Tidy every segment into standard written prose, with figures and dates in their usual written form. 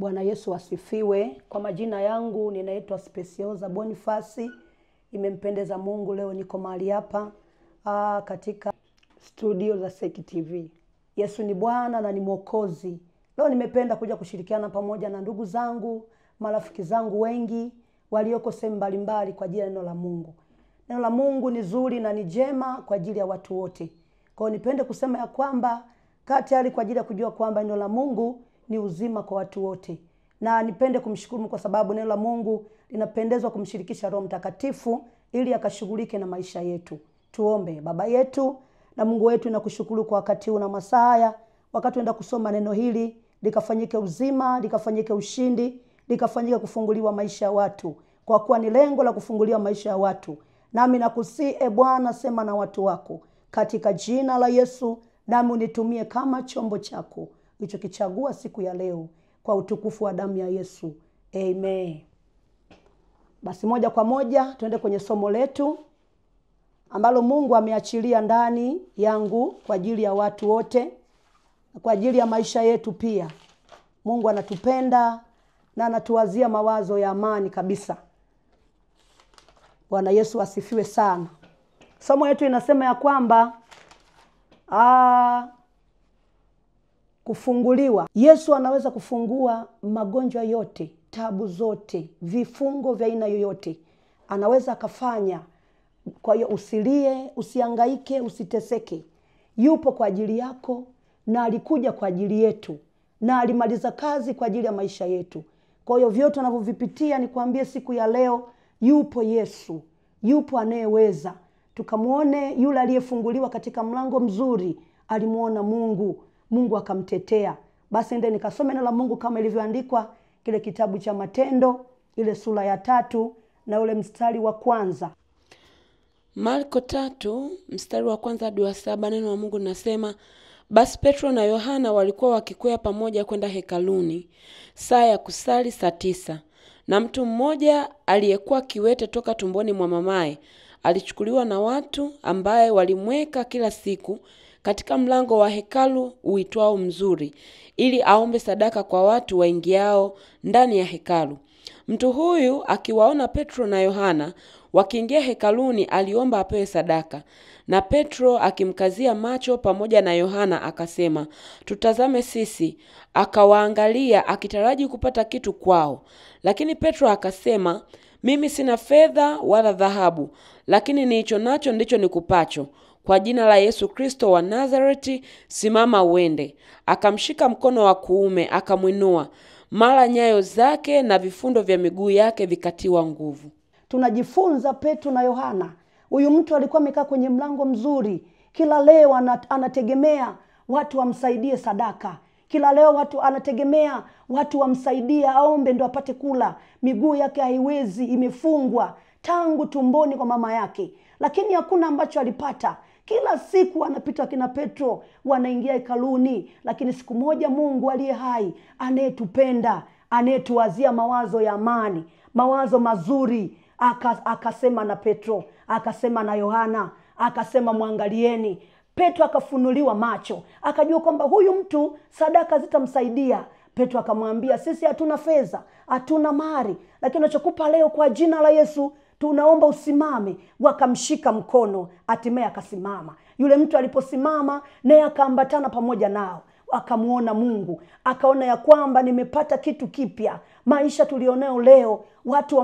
Bwana Yesu asifiwe. Kwa majina yangu ninaitwa Speciosa Boniface. Imempendeza Mungu leo niko mahali hapa katika studio za Seki TV. Yesu ni Bwana na ni Mwokozi. Leo nimependa kuja kushirikiana pamoja na ndugu zangu, marafiki zangu wengi walioko sehemu mbalimbali kwa ajili ya neno la Mungu. Neno la Mungu ni zuri na ni jema kwa ajili ya watu wote. Kwa hiyo nipende kusema ya kwamba tayari kwa ajili ya kujua kwamba neno la Mungu ni uzima kwa watu wote. Na nipende kumshukuru kwa sababu neno la Mungu linapendezwa kumshirikisha Roho Mtakatifu ili akashughulike na maisha yetu. Tuombe. Baba yetu na Mungu wetu, nakushukuru kwa wakati huu na masaa haya, wakati tunaenda kusoma neno hili, likafanyike uzima, likafanyike ushindi, likafanyike kufunguliwa maisha ya watu, kwa kuwa ni lengo la kufunguliwa maisha ya watu. Nami nakusii Bwana, sema na watu wako katika jina la Yesu, nami unitumie kama chombo chako ulichokichagua siku ya leo, kwa utukufu wa damu ya Yesu. Amen. Basi moja kwa moja tuende kwenye somo letu ambalo Mungu ameachilia ndani yangu kwa ajili ya watu wote, kwa ajili ya maisha yetu pia. Mungu anatupenda na anatuwazia mawazo ya amani kabisa. Bwana Yesu asifiwe sana. Somo letu inasema ya kwamba kufunguliwa. Yesu anaweza kufungua magonjwa yote, tabu zote, vifungo vya aina yoyote. Anaweza akafanya. Kwa hiyo usilie, usihangaike, usiteseke. Yupo kwa ajili yako na alikuja kwa ajili yetu na alimaliza kazi kwa ajili ya maisha yetu. Kwa hiyo vyote tunavyovipitia, nikwambie siku ya leo, yupo Yesu, yupo anayeweza. Tukamuone yule aliyefunguliwa katika mlango mzuri, alimuona Mungu, Mungu akamtetea. Basi ndio nikasome neno la Mungu kama ilivyoandikwa kile kitabu cha Matendo, ile sura ya 3 na ule mstari wa 1. Marko 3 mstari wa 1 hadi wa 7, neno la Mungu linasema, basi Petro na Yohana walikuwa wakikwea pamoja kwenda hekaluni, saa ya kusali saa 9. Na mtu mmoja aliyekuwa kiwete toka tumboni mwa mamaye alichukuliwa na watu, ambaye walimweka kila siku katika mlango wa hekalu uitwao Mzuri, ili aombe sadaka kwa watu waingiao ndani ya hekalu. Mtu huyu akiwaona Petro na Yohana wakiingia hekaluni, aliomba apewe sadaka. Na Petro akimkazia macho pamoja na Yohana akasema, tutazame sisi. Akawaangalia akitaraji kupata kitu kwao. Lakini Petro akasema, mimi sina fedha wala dhahabu, lakini nilicho nacho ndicho nikupacho. Kwa jina la Yesu Kristo wa Nazareti, simama uende. Akamshika mkono wa kuume akamwinua. Mara nyayo zake na vifundo vya miguu yake vikatiwa nguvu. Tunajifunza Petro na Yohana. Huyu mtu alikuwa amekaa kwenye mlango mzuri. Kila leo anategemea watu wamsaidie sadaka. Kila leo watu anategemea watu wamsaidie aombe ndio apate kula. Miguu yake haiwezi, imefungwa tangu tumboni kwa mama yake. Lakini hakuna ambacho alipata. Kila siku anapita kina Petro, wanaingia hekaluni. Lakini siku moja Mungu aliye hai, anayetupenda, anayetuwazia mawazo ya amani, mawazo mazuri, akasema na Petro, akasema na Yohana, akasema muangalieni. Petro akafunuliwa macho, akajua kwamba huyu mtu sadaka zitamsaidia. Petro akamwambia, sisi hatuna fedha, hatuna mali, lakini tunachokupa leo kwa jina la Yesu tunaomba usimame. Wakamshika mkono, hatimaye akasimama. Yule mtu aliposimama, naye akaambatana pamoja nao. Akamuona Mungu, akaona ya kwamba nimepata kitu kipya. Maisha tulionao leo, watu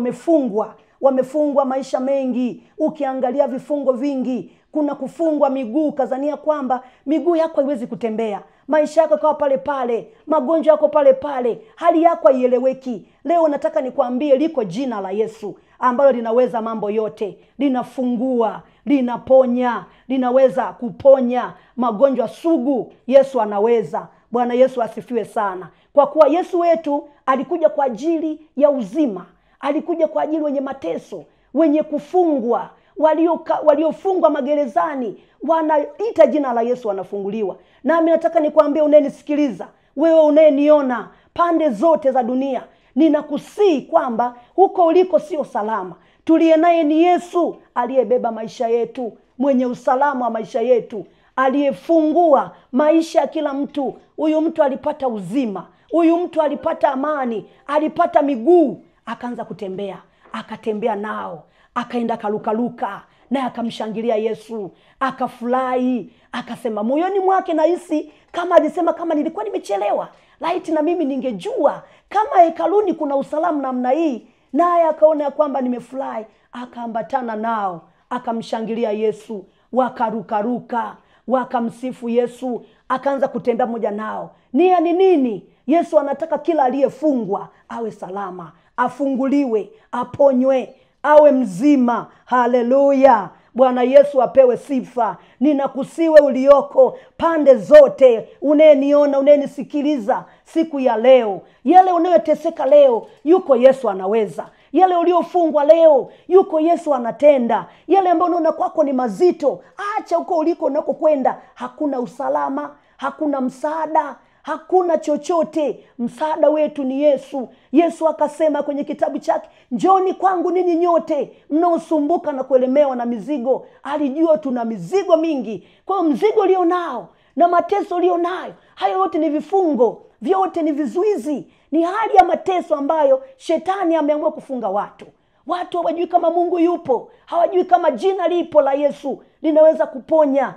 wamefungwa maisha mengi. Ukiangalia vifungo vingi, kuna kufungwa miguu, kazania kwamba miguu yako haiwezi kutembea. Maisha yako kwa pale pale, magonjwa yako pale pale, hali yako haieleweki. Leo nataka nikwambie liko jina la Yesu ambalo linaweza mambo yote. Linafungua, linaponya, linaweza kuponya magonjwa sugu. Yesu anaweza. Bwana Yesu asifiwe sana. Kwa kuwa Yesu wetu alikuja kwa ajili ya uzima. Alikuja kwa ajili wenye mateso, wenye kufungwa, waliofungwa magerezani, wanaita jina la Yesu wanafunguliwa. Nami nataka nikwambie unayenisikiliza, wewe unayeniona pande zote za dunia, ninakusii kwamba huko uliko sio salama. Tuliye naye ni Yesu aliyebeba maisha yetu, mwenye usalama wa maisha yetu, aliyefungua maisha ya kila mtu. Huyu mtu alipata uzima. Huyu mtu alipata amani, alipata miguu, akaanza kutembea, akatembea nao, akaenda kalukaluka, naye akamshangilia Yesu, akafurahi, akasema moyoni mwake nahisi kama alisema kama nilikuwa nimechelewa, laiti na mimi ningejua kama hekaluni kuna usalama namna hii. Naye akaona kwamba nimefurahi, akaambatana nao, akamshangilia Yesu, wakarukaruka, wakamsifu Yesu, akaanza kutembea moja nao. Nia ni nini? Yesu anataka kila aliyefungwa awe salama, afunguliwe, aponywe, awe mzima. Haleluya! Bwana Yesu apewe sifa. Ninakusiwe ulioko pande zote, unayeniona, unayenisikiliza siku ya leo, yale unayoteseka leo, yuko Yesu anaweza. Yale uliofungwa leo, yuko Yesu anatenda. Yale ambayo unaona kwako ni mazito, acha huko uliko unakokwenda. Hakuna usalama, hakuna msaada, hakuna chochote. Msaada wetu ni Yesu. Yesu akasema kwenye kitabu chake, njoni kwangu ninyi nyote mnaosumbuka na kuelemewa na mizigo. Alijua tuna mizigo mingi. Kwa hiyo mzigo ulio nao na mateso ulio nayo, hayo yote ni vifungo, vyote ni vizuizi, ni hali ya mateso ambayo shetani ameamua kufunga watu. Watu hawajui kama Mungu yupo, hawajui kama jina lipo la Yesu linaweza kuponya.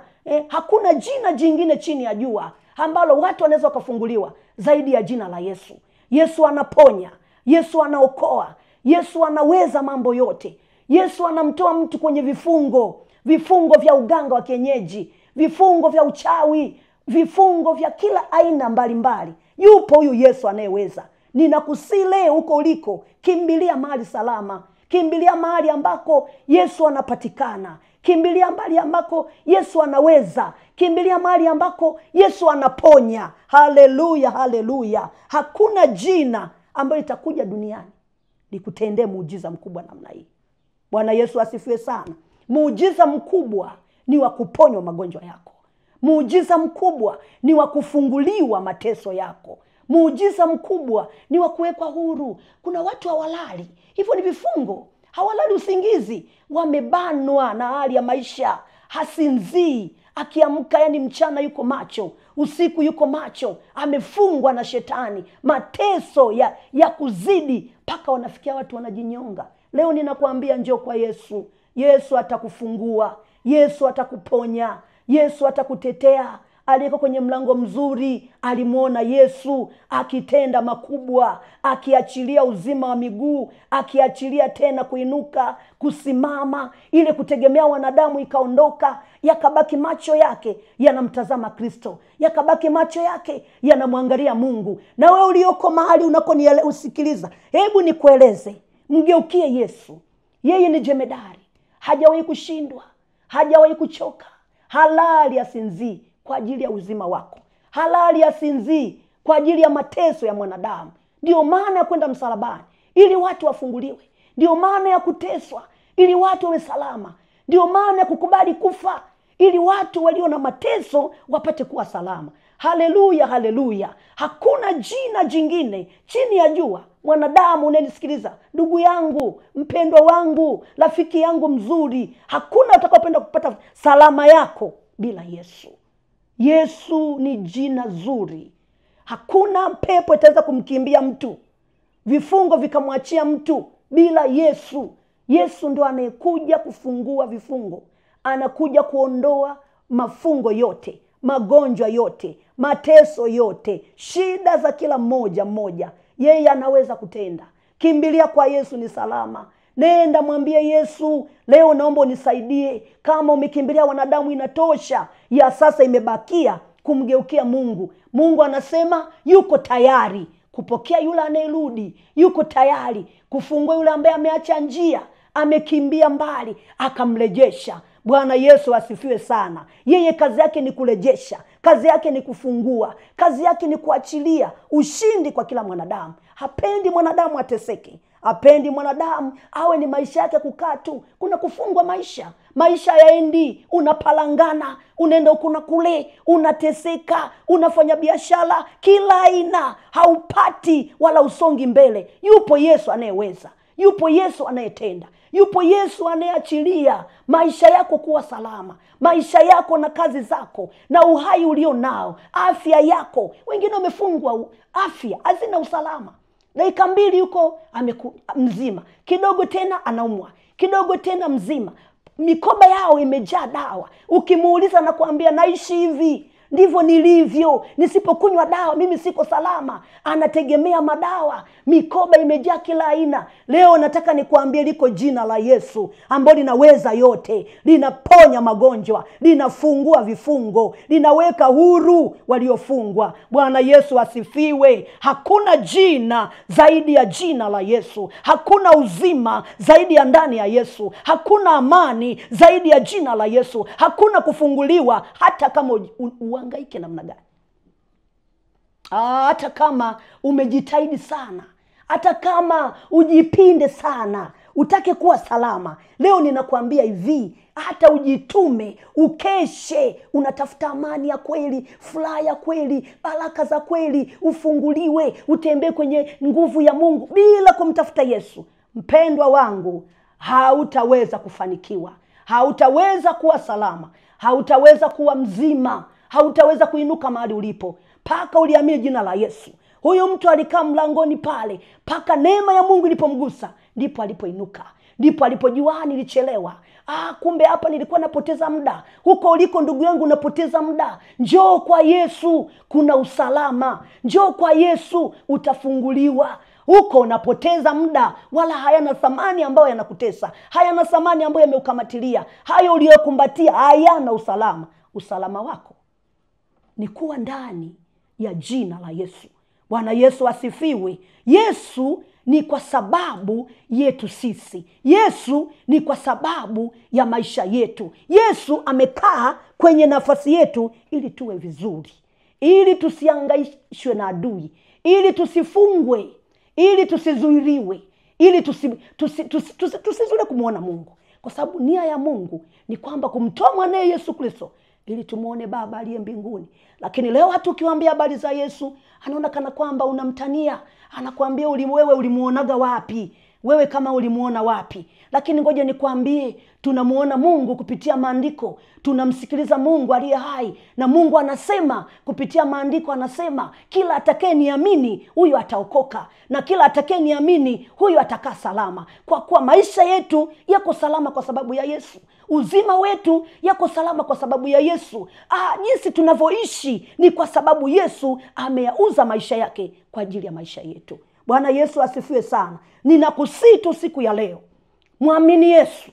Hakuna jina jingine chini ya jua ambalo watu wanaweza kufunguliwa zaidi ya jina la Yesu. Yesu anaponya, Yesu anaokoa, Yesu anaweza mambo yote. Yesu anamtoa mtu kwenye vifungo vya uganga wa kienyeji, vifungo vya uchawi, vifungo vya kila aina mbalimbali. Yupo huyu Yesu anayeweza. Ninakusile huko uliko, kimbilia mahali salama, kimbilia mahali ambako Yesu anapatikana, kimbilia mahali ambako Yesu anaweza, kimbilia mahali ambako Yesu anaponya. Haleluya, haleluya. Hakuna jina ambalo litakuja duniani likutendee muujiza mkubwa namna hii. Bwana Yesu asifiwe sana. Muujiza mkubwa ni wa kuponywa magonjwa yako. Muujiza mkubwa ni wa kufunguliwa mateso yako. Muujiza mkubwa ni wa kuwekwa huru. Kuna watu hawalali, hivyo ni vifungo. Hawalali usingizi, wamebanwa na hali ya maisha. Hasinzii, akiamka yani mchana yuko macho, usiku yuko macho, amefungwa na shetani. Mateso ya kuzidi mpaka wanafikia watu wanajinyonga. Leo ninakuambia njoo kwa Yesu. Yesu atakufungua, Yesu atakuponya, Yesu atakutetea. Aliyeko kwenye mlango mzuri alimuona Yesu akitenda makubwa, akiachilia uzima wa miguu, akiachilia tena kuinuka, kusimama. Ile kutegemea wanadamu ikaondoka, yakabaki macho yake yanamtazama Kristo, yakabaki macho yake yanamwangalia Mungu. Na wewe ulioko mahali unakonisikiliza, hebu nikueleze, mgeukie Yesu. Yeye ni jemedari, hajawahi kushindwa, hajawahi kuchoka. Halali asinzii kwa ajili ya uzima wako, halali asinzii kwa ajili ya mateso ya mwanadamu. Ndio maana ya kwenda msalabani, ili watu wafunguliwe. Ndio maana ya kuteswa, ili watu wawe salama. Ndio maana ya kukubali kufa, ili watu walio na mateso wapate kuwa salama. Haleluya, haleluya. Hakuna jina jingine chini ya jua. Mwanadamu unanisikiliza, ndugu yangu, mpendwa wangu, rafiki yangu mzuri, hakuna utakayopenda kupata salama yako bila Yesu. Yesu ni jina zuri. Hakuna pepo itaweza kumkimbia mtu, vifungo vikamwachia mtu bila Yesu. Yesu ndo anayekuja kufungua vifungo, anakuja kuondoa mafungo yote, magonjwa yote, mateso yote, shida za kila mmoja. Yeye anaweza kutenda. Kimbilia kwa Yesu, ni salama. Nenda mwambie Yesu, leo naomba unisaidie. Kama umekimbilia wanadamu inatosha, ya sasa imebakia kumgeukia Mungu. Mungu anasema yuko tayari kupokea yule anayerudi, yuko tayari kufungua yule ambaye ameacha njia, amekimbia mbali, akamrejesha. Bwana Yesu asifiwe sana. Yeye kazi yake ni kurejesha, kazi yake ni kufungua, kazi yake ni kuachilia ushindi kwa kila mwanadamu. Hapendi mwanadamu ateseke, hapendi mwanadamu awe ni maisha yake kukaa tu. Kuna kufungwa maisha yaendi, unapalangana, unaenda kuna kule, unateseka, unafanya biashara kila aina, haupati wala usongi mbele. Yupo Yesu anayeweza, yupo Yesu anayetenda, Yupo Yesu anayeachilia maisha yako kuwa salama, maisha yako na kazi zako na uhai ulio nao, afya yako. Wengine wamefungwa, afya hazina usalama. Dakika 2 yuko mzima, kidogo tena anaumwa, kidogo tena mzima. Mikoba yao imejaa dawa. Ukimuuliza na kuambia naishi hivi, ndivyo nilivyo, nisipokunywa dawa mimi siko salama. Anategemea madawa, mikoba imejaa kila aina. Leo nataka nikuambie liko jina la Yesu ambalo linaweza yote, linaponya magonjwa, linafungua vifungo, linaweka huru waliofungwa. Bwana Yesu asifiwe. Hakuna jina zaidi ya jina la Yesu. Hakuna uzima zaidi ya ndani ya Yesu. Hakuna amani zaidi ya jina la Yesu. Hakuna kufunguliwa hata kama uhangaike namna gani. Hata kama umejitahidi sana, hata kama ujipinde sana, utake kuwa salama. Leo ninakuambia hivi, hata ujitume, ukeshe, unatafuta amani ya kweli, furaha ya kweli, baraka za kweli, ufunguliwe, utembee kwenye nguvu ya Mungu bila kumtafuta Yesu. Mpendwa wangu, hautaweza kufanikiwa, hautaweza kuwa salama, hautaweza kuwa mzima, hautaweza kuinuka mahali ulipo paka uliamini jina la Yesu. Huyo mtu alikaa mlangoni pale, paka neema ya Mungu ilipomgusa, ndipo alipoinuka, ndipo alipojua nilichelewa. Kumbe hapa nilikuwa napoteza muda. Huko uliko ndugu yangu unapoteza muda. Njoo kwa Yesu, kuna usalama. Njoo kwa Yesu, utafunguliwa. Huko unapoteza muda, wala hayana thamani ambayo yanakutesa, hayana thamani ambayo yameukamatilia, hayo uliyokumbatia hayana usalama. Usalama wako ni kuwa ndani ya jina la Yesu. Bwana Yesu asifiwe. Yesu ni kwa sababu yetu sisi. Yesu ni kwa sababu ya maisha yetu. Yesu amekaa kwenye nafasi yetu ili tuwe vizuri, ili tusihangaishwe na adui, ili tusifungwe, ili tusizuiriwe, ili tusizule kumuona Mungu. Kwa sababu nia ya Mungu ni kwamba kumtoa mwanae Yesu Kristo ili tumuone Baba aliye mbinguni. Lakini leo hata ukiwaambia habari za Yesu, anaona kana kwamba unamtania. Anakuambia wewe ulimuonaga wapi? Wewe kama ulimuona wapi? Lakini ngoja nikwambie, tunamuona Mungu kupitia maandiko. Tunamsikiliza Mungu aliye hai, na Mungu anasema kupitia maandiko, anasema kila atakayeniamini huyo ataokoka, na kila atakayeniamini huyo atakaa salama. Kwa kuwa maisha yetu yako salama kwa sababu ya Yesu. Uzima wetu yako salama kwa sababu ya Yesu. Jinsi tunavyoishi ni kwa sababu Yesu ameyauza maisha yake kwa ajili ya maisha yetu. Bwana Yesu asifiwe sana. Ninakusihi tu siku ya leo, muamini Yesu,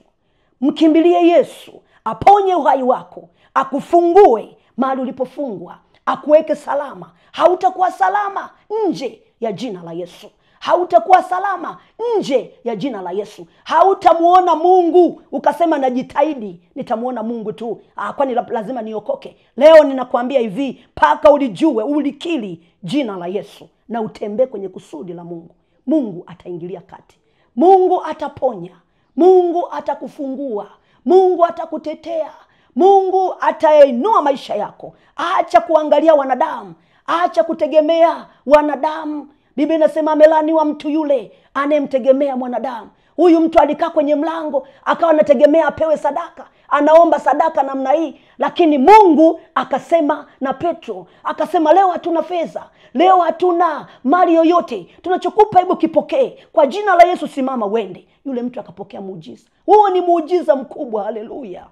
mkimbilie Yesu, aponye uhai wako, akufungue mahali ulipofungwa, akuweke salama. Hautakuwa salama nje ya jina la Yesu. Hautakuwa salama nje ya jina la Yesu. Hautamuona Mungu ukasema najitahidi nitamuona Mungu tu, kwani lazima niokoke. Leo ninakuambia hivi, paka ulijue, ulikiri jina la Yesu na utembee kwenye kusudi la Mungu. Mungu ataingilia kati. Mungu ataponya. Mungu atakufungua. Mungu atakutetea. Mungu atainua maisha yako. Acha kuangalia wanadamu. Acha kutegemea wanadamu. Biblia inasema amelaaniwa mtu yule anayemtegemea mwanadamu. Huyu mtu alikaa kwenye mlango akawa anategemea apewe sadaka, anaomba sadaka namna hii. Lakini Mungu akasema na Petro, akasema leo hatuna fedha, leo hatuna mali yoyote, tunachokupa hebu kipokee, kwa jina la Yesu simama uende. Yule mtu akapokea muujiza. Huo ni muujiza mkubwa, haleluya.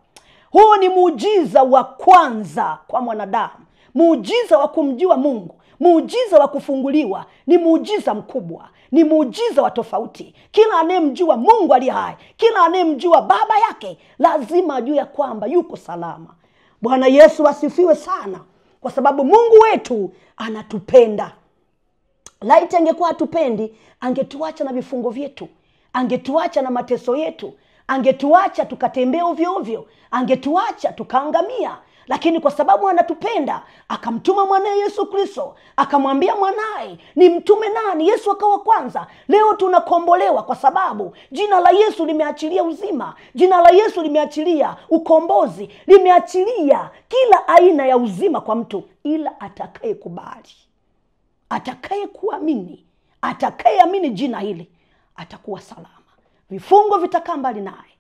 Huo ni muujiza wa kwanza kwa mwanadamu, muujiza wa kumjua Mungu. Muujiza wa kufunguliwa ni muujiza mkubwa, ni muujiza wa tofauti. Kila anayemjua Mungu aliye hai, kila anayemjua Baba yake, lazima ajue ya kwamba yuko salama. Bwana Yesu asifiwe sana, kwa sababu Mungu wetu anatupenda. Laiti angekuwa hatupendi, angetuacha na vifungo vyetu, angetuacha na mateso yetu, angetuacha tukatembea ovyo ovyo, angetuacha tukaangamia. Lakini kwa sababu anatupenda, akamtuma mwanae Yesu Kristo, akamwambia mwanae ni mtume nani? Yesu akawa kwanza. Leo tunakombolewa kwa sababu jina la Yesu limeachilia uzima. Jina la Yesu limeachilia ukombozi, limeachilia kila aina ya uzima kwa mtu, ila atakaye kubali, atakaye kuamini, atakaye amini jina hili, atakuwa salama. vifungo vitakaa mbali naye.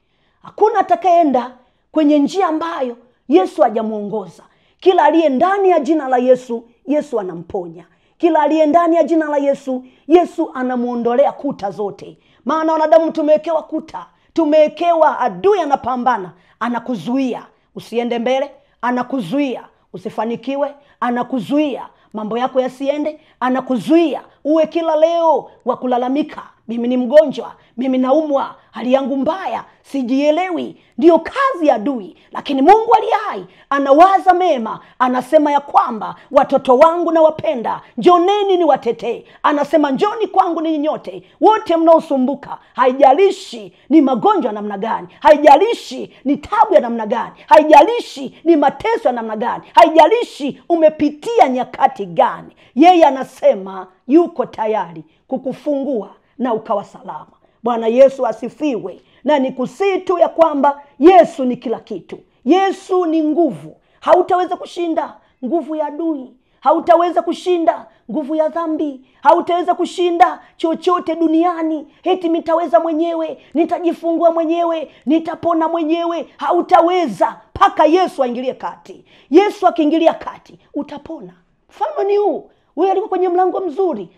Hakuna atakayeenda kwenye njia ambayo Yesu hajamuongoza. Kila aliye ndani ya jina la Yesu, Yesu anamponya. Kila aliye ndani ya jina la Yesu, Yesu anamuondolea kuta zote. Maana wanadamu tumewekewa kuta, tumewekewa adui anapambana, anakuzuia usiende mbele, anakuzuia usifanikiwe, anakuzuia mambo yako yasiende, anakuzuia uwe kila leo wa kulalamika, mimi ni mgonjwa, mimi naumwa, hali yangu mbaya, sijielewi. Ndio kazi ya adui. Lakini Mungu aliye hai anawaza mema, anasema ya kwamba watoto wangu na wapenda, njoneni ni watetee. Anasema njoni kwangu ninyi nyote wote mnaosumbuka. Haijalishi ni magonjwa namna gani, haijalishi ni tabu ya namna gani, haijalishi ni mateso ya namna gani, haijalishi umepitia nyakati gani, yeye anasema yuko tayari kukufungua na ukawa salama. Bwana Yesu asifiwe. Na nikusii tu ya kwamba Yesu ni kila kitu. Yesu ni nguvu. Hautaweza kushinda nguvu ya adui, hautaweza kushinda nguvu ya dhambi, hautaweza kushinda chochote duniani. Eti nitaweza mwenyewe, nitajifungua mwenyewe, nitapona mwenyewe. Hautaweza mpaka Yesu aingilie kati. Yesu akiingilia kati utapona. Mfano ni huu. Wewe alikuwa kwenye mlango mzuri,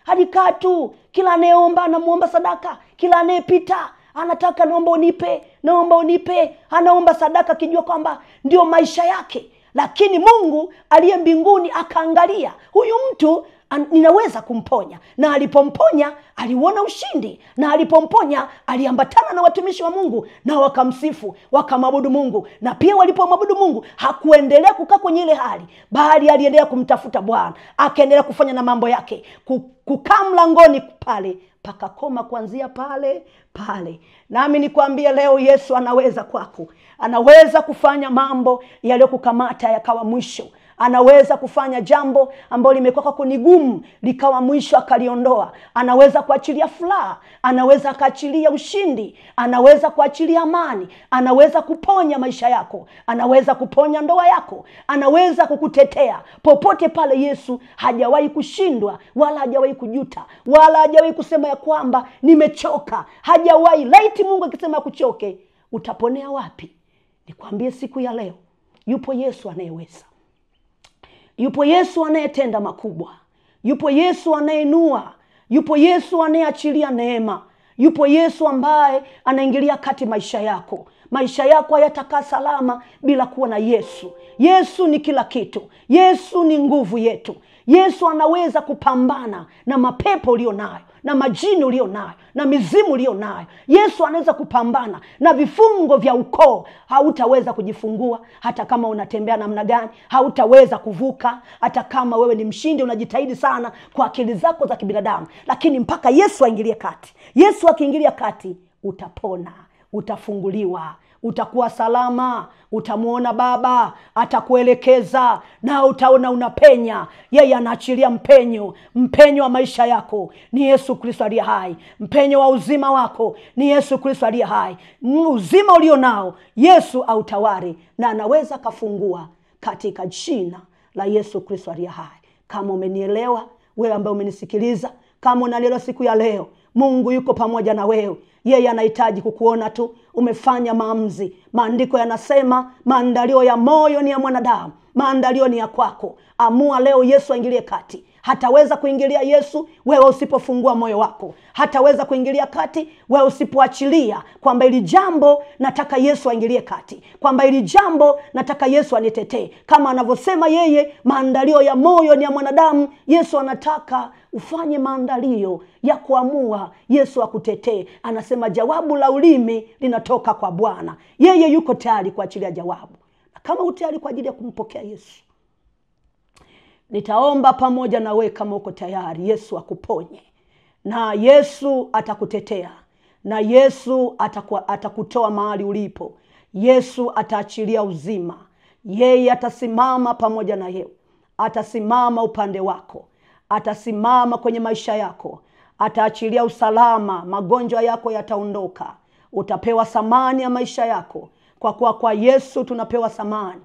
alikaa tu. Kila anayeomba anamuomba sadaka, kila anayepita anataka naomba unipe, anaomba sadaka akijua kwamba ndio maisha yake. Lakini Mungu aliye mbinguni akaangalia, huyu mtu ninaweza kumponya. Na alipomponya aliona ushindi, na alipomponya aliambatana na watumishi wa Mungu na wakamsifu, wakamwabudu Mungu. Na pia walipomwabudu Mungu hakuendelea kukaa kwenye ile hali, bali aliendelea kumtafuta Bwana, akaendelea kufanya na mambo yake, kukaa mlangoni pale pakakoma kuanzia pale. Nami nikwambie leo, Yesu anaweza kwako. Anaweza kufanya mambo yaliyokukamata yakawa mwisho. Anaweza kufanya jambo ambalo limekuwa kwako ni gumu likawa mwisho akaliondoa. Anaweza kuachilia furaha, anaweza kuachilia ushindi, anaweza kuachilia amani, anaweza kuponya maisha yako, anaweza kuponya ndoa yako, anaweza kukutetea. Popote pale Yesu hajawahi kushindwa, wala hajawahi kujuta, wala hajawahi kusema ya kwamba nimechoka. Hajawahi. Laiti Mungu akisema kuchoke, utaponea wapi? Nikwambie siku ya leo, yupo Yesu anayeweza. Yupo Yesu anayetenda makubwa. Yupo Yesu anayeinua. Yupo Yesu anayeachilia neema. Yupo Yesu ambaye anaingilia kati maisha yako. Maisha yako hayatakaa salama bila kuwa na Yesu. Yesu ni kila kitu. Yesu ni nguvu yetu. Yesu anaweza kupambana na mapepo ulio nayo, na majini ulio nayo, na mizimu ulio nayo. Yesu anaweza kupambana na vifungo vya ukoo. Hautaweza kujifungua hata kama unatembea namna gani, hautaweza kuvuka hata kama wewe ni mshindi, unajitahidi sana kwa akili zako za kibinadamu. Lakini mpaka Yesu aingilie kati. Yesu akiingilia kati, utapona, utafunguliwa, utakuwa salama, utamuona Baba, atakuelekeza na utaona unapenya. Yeye anaachilia mpenyo wa maisha yako ni Yesu Kristo aliye hai. Mpenyo wa uzima wako ni Yesu Kristo aliye hai. Uzima ulio nao Yesu autawari, na anaweza kafungua katika jina la Yesu Kristo aliye hai. Kama umenielewa, wewe ambaye umenisikiliza, kama unanielewa siku ya leo, Mungu yuko pamoja na wewe. Yeye anahitaji kukuona tu umefanya maamuzi. Maandiko yanasema maandalio ya moyo ni ya mwanadamu, maandalio ni ya kwako. Amua leo Yesu aingilie kati. Hataweza kuingilia Yesu wewe usipofungua moyo wako. Hataweza kuingilia kati wewe usipoachilia kwamba ili jambo nataka Yesu aingilie kati, kwamba ili jambo nataka Yesu anitetee. Kama anavyosema yeye, maandalio ya moyo ni ya mwanadamu. Yesu anataka ufanye maandalio ya kuamua Yesu akutetee. Anasema jawabu la ulimi linatoka kwa Bwana. Yeye yuko tayari kuachilia jawabu. Na kama utayari kwa ajili ya kumpokea Yesu, nitaomba pamoja na wewe kama uko tayari. Yesu akuponye, na Yesu atakutetea, na Yesu atakutoa mahali ulipo. Yesu ataachilia uzima. Yeye atasimama pamoja na wewe, atasimama upande wako, atasimama kwenye maisha yako, ataachilia usalama. Magonjwa yako yataondoka, utapewa thamani ya maisha yako, kwa kuwa kwa Yesu tunapewa thamani.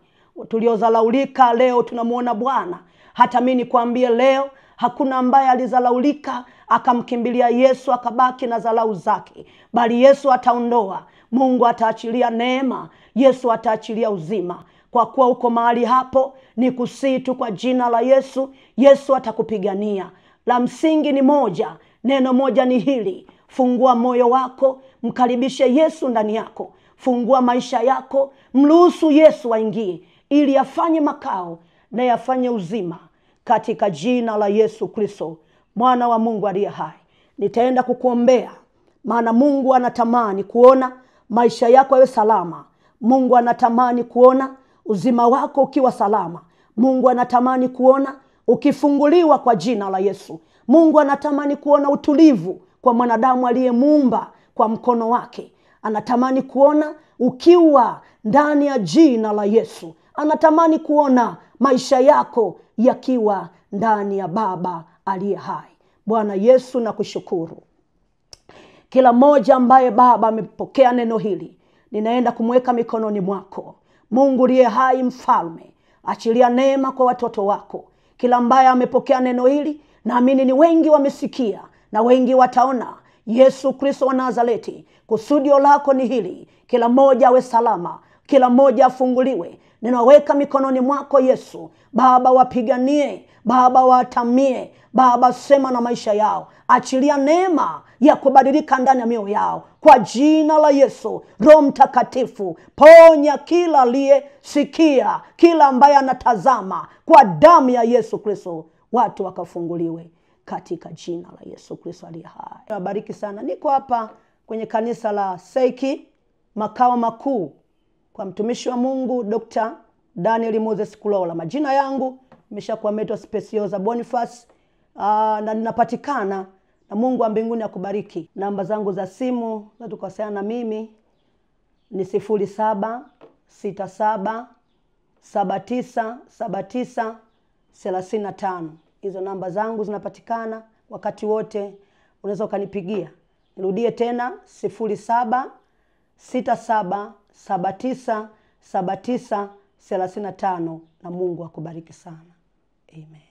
Tuliozalaulika leo tunamuona Bwana. Hata mimi nikwambie leo, Hakuna ambaye alizalaulika akamkimbilia Yesu akabaki na zalau zake, bali Yesu ataondoa. Mungu ataachilia neema, Yesu ataachilia uzima. Kwa kuwa uko mahali hapo, ni kusii tu kwa jina la Yesu, Yesu atakupigania. La msingi ni moja, neno moja ni hili: fungua moyo wako, mkaribishe Yesu ndani yako. Fungua maisha yako, mruhusu Yesu aingie ili afanye makao na yafanye uzima, katika jina la Yesu Kristo, mwana wa Mungu aliye hai. Nitaenda kukuombea, maana Mungu anatamani kuona maisha yako yawe salama. Mungu anatamani kuona uzima wako ukiwa salama. Mungu anatamani kuona ukifunguliwa kwa jina la Yesu. Mungu anatamani kuona utulivu kwa mwanadamu aliyemuumba kwa mkono wake. Anatamani kuona ukiwa ndani ya jina la Yesu. Anatamani kuona maisha yako yakiwa ndani ya Baba aliye hai. Bwana Yesu, nakushukuru. Kila mmoja ambaye Baba amepokea neno hili, ninaenda kumweka mikononi mwako. Mungu aliye hai, mfalme, achilia neema kwa watoto wako. Kila ambaye amepokea neno hili, naamini ni wengi wamesikia na wengi wataona. Yesu Kristo wa Nazareti, kusudio lako ni hili: kila mmoja awe salama, kila mmoja afunguliwe. Ninaweka mikononi mwako Yesu. Baba, wapiganie, Baba, watamie, Baba, sema na maisha yao. Achilia neema ya kubadilika ndani ya mioyo yao kwa jina la Yesu. Roho Mtakatifu, ponya kila aliyesikia, kila ambaye anatazama, kwa damu ya Yesu Kristo watu wakafunguliwe katika jina la Yesu Kristo aliye hai. Nabariki sana. Niko hapa kwenye kanisa la Seiki makao makuu kwa mtumishi wa Mungu Dr. Daniel Moses Kulola. Majina yangu nimeshakuwa Metro Speciosa Boniface, na ninapatikana, na Mungu wa mbinguni akubariki. Namba zangu za simu za tukosana na mimi ni 0767797935. Hizo namba zangu zinapatikana wakati wote, unaweza ukanipigia. Nirudie tena 0767797935, na Mungu akubariki sana. Amen.